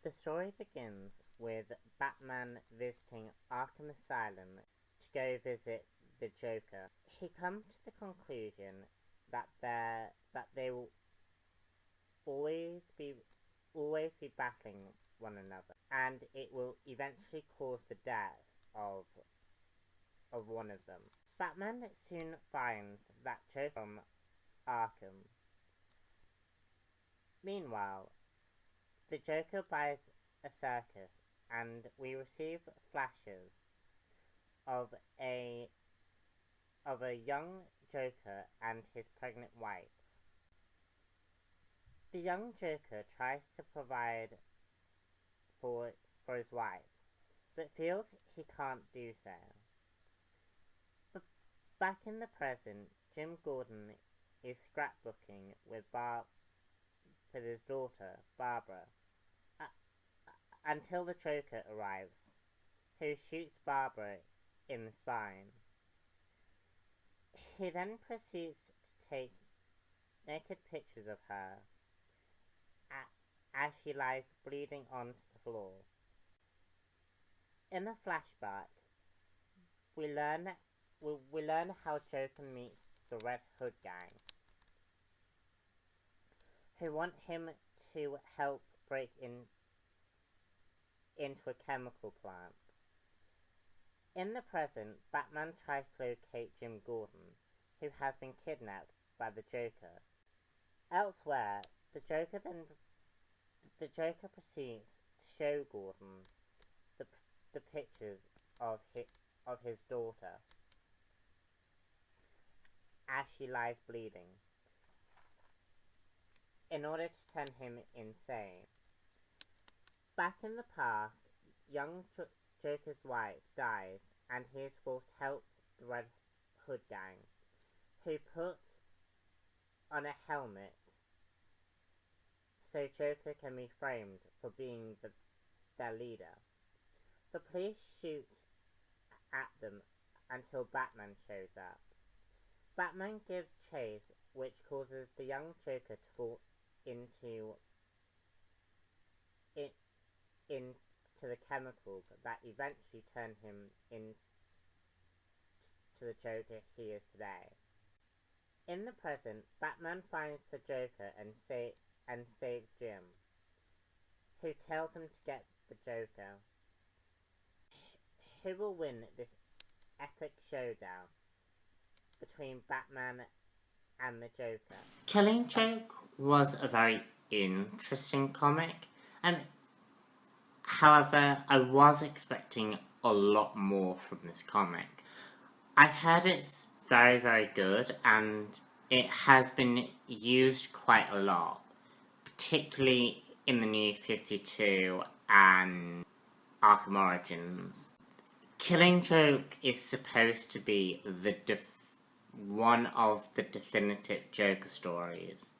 The story begins with Batman visiting Arkham Asylum to go visit the Joker. He comes to the conclusion that they will always be battling one another, and it will eventually cause the death of one of them. Batman soon finds that Joker from Arkham. Meanwhile, the Joker buys a circus, and we receive flashes of a young Joker and his pregnant wife. The young Joker tries to provide for his wife, but feels he can't do so. But back in the present, Jim Gordon is scrapbooking with his daughter, Barbara, until the Joker arrives, who shoots Barbara in the spine. He then proceeds to take naked pictures of her as she lies bleeding onto the floor. In a flashback, we learn how Joker meets the Red Hood gang, who want him to help break into a chemical plant. In the present, Batman tries to locate Jim Gordon, who has been kidnapped by the Joker. Elsewhere, the Joker proceeds to show Gordon the pictures of his daughter as she lies bleeding, in order to turn him insane. Back in the past, young Joker's wife dies, and he is forced to help the Red Hood gang, who put on a helmet so Joker can be framed for being their leader. The police shoot at them until Batman shows up. Batman gives chase, which causes the young Joker to fall into the chemicals that eventually turn him into the Joker he is today. In the present, Batman finds the Joker and saves Jim, who tells him to get the Joker. Who will win this epic showdown between Batman and the Joker? Killing Joke was a very interesting comic, and however, I was expecting a lot more from this comic. I heard it's very, very good, and it has been used quite a lot, particularly in the New 52 and Arkham Origins. Killing Joke is supposed to be one of the definitive Joker stories.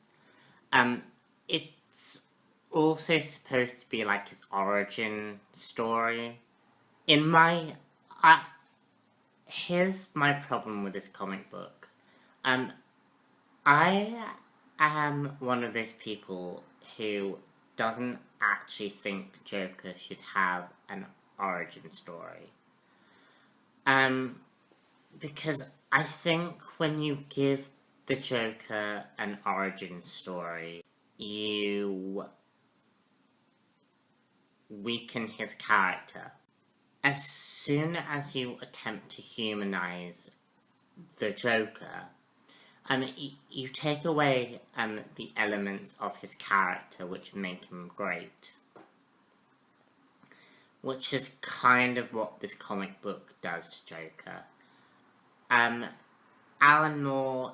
It's also supposed to be like his origin story. Here's my problem with this comic book. I am one of those people who doesn't actually think the Joker should have an origin story. Because I think when you give the Joker an origin story, you weaken his character. As soon as you attempt to humanize the Joker, you take away the elements of his character which make him great. Which is kind of what this comic book does to Joker. Alan Moore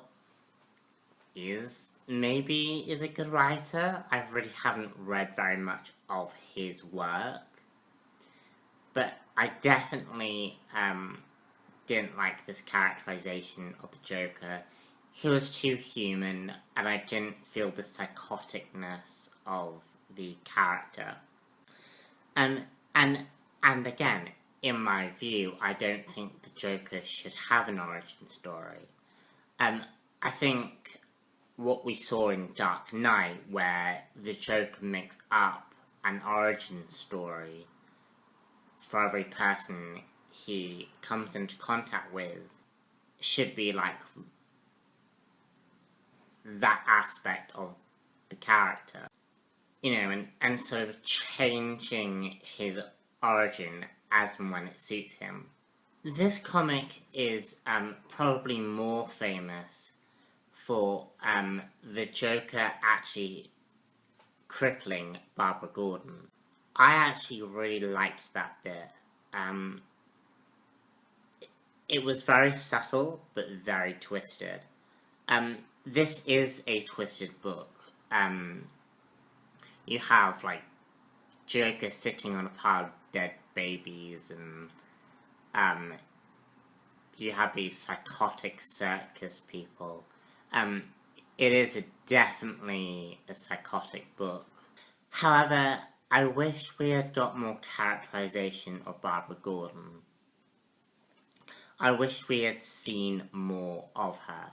is a good writer. I really haven't read very much of his work. But I definitely didn't like this characterization of the Joker. He was too human, and I didn't feel the psychoticness of the character. And again, in my view, I don't think the Joker should have an origin story. I think what we saw in Dark Knight, where the Joker makes up an origin story for every person he comes into contact with should be like that aspect of the character. You know, and sort of changing his origin as and when it suits him. This comic is probably more famous for the Joker actually crippling Barbara Gordon. I actually really liked that bit. It was very subtle, but very twisted. This is a twisted book. You have, like, Joker sitting on a pile of dead babies, and you have these psychotic circus people. It is definitely a psychotic book. However, I wish we had got more characterization of Barbara Gordon. I wish we had seen more of her.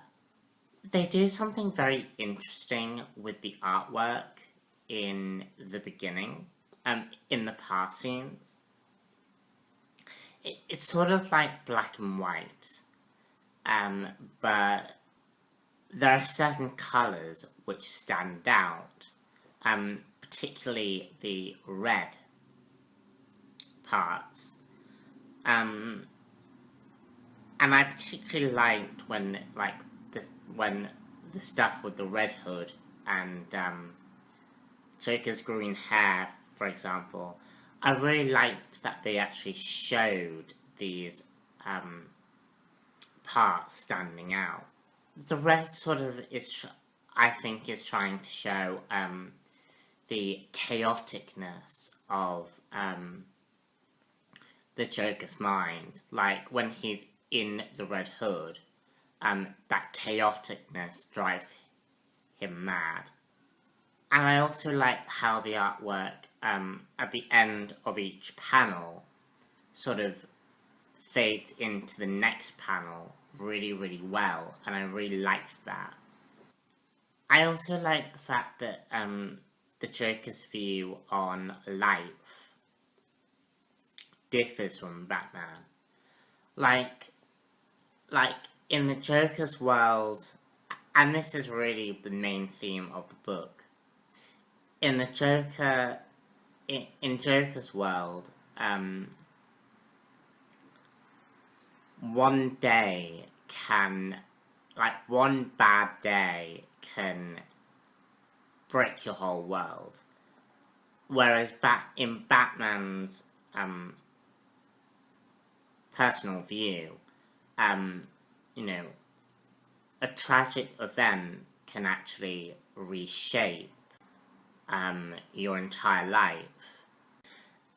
They do something very interesting with the artwork in the beginning, in the past scenes. It's sort of like black and white, but there are certain colours which stand out, particularly the red parts. And I particularly liked when the stuff with the Red Hood and Joker's green hair, for example. I really liked that they actually showed these parts standing out. The red sort of is, I think, is trying to show the chaoticness of the Joker's mind. Like, when he's in the Red Hood, that chaoticness drives him mad. And I also like how the artwork at the end of each panel sort of fades into the next panel really, really well, and I really liked that. I also like the fact that the Joker's view on life differs from Batman. Like in the Joker's world, and this is really the main theme of the book, in Joker's world, one day one bad day can break your whole world. Whereas in Batman's personal view, you know, a tragic event can actually reshape your entire life.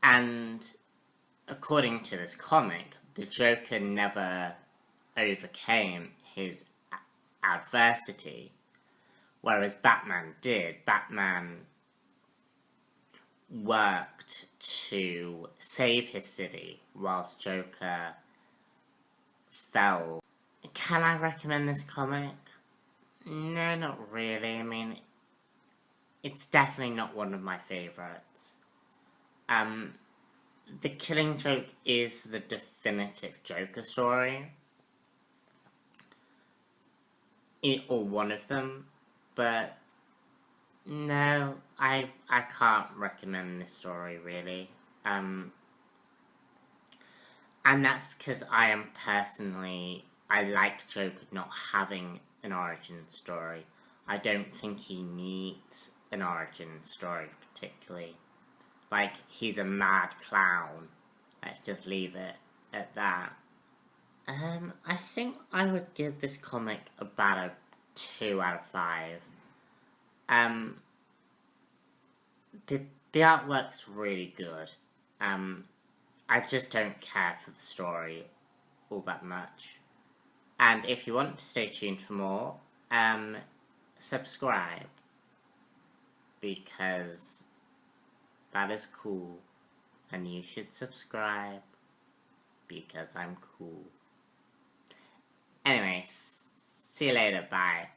And according to this comic, the Joker never overcame his adversity, whereas Batman did. Batman worked to save his city, whilst Joker fell. Can I recommend this comic? No, not really. I mean, it's definitely not one of my favourites. The Killing Joke is the definitive Joker story. Or one of them. But no, I can't recommend this story, really. And that's because I like Joker not having an origin story. I don't think he needs an origin story, particularly. Like, he's a mad clown. Let's just leave it at that. I think I would give this comic about a 2 out of 5. The artwork's really good. I just don't care for the story all that much. And if you want to stay tuned for more, subscribe. Because that is cool. And you should subscribe. Because I'm cool. Anyways, see you later, bye.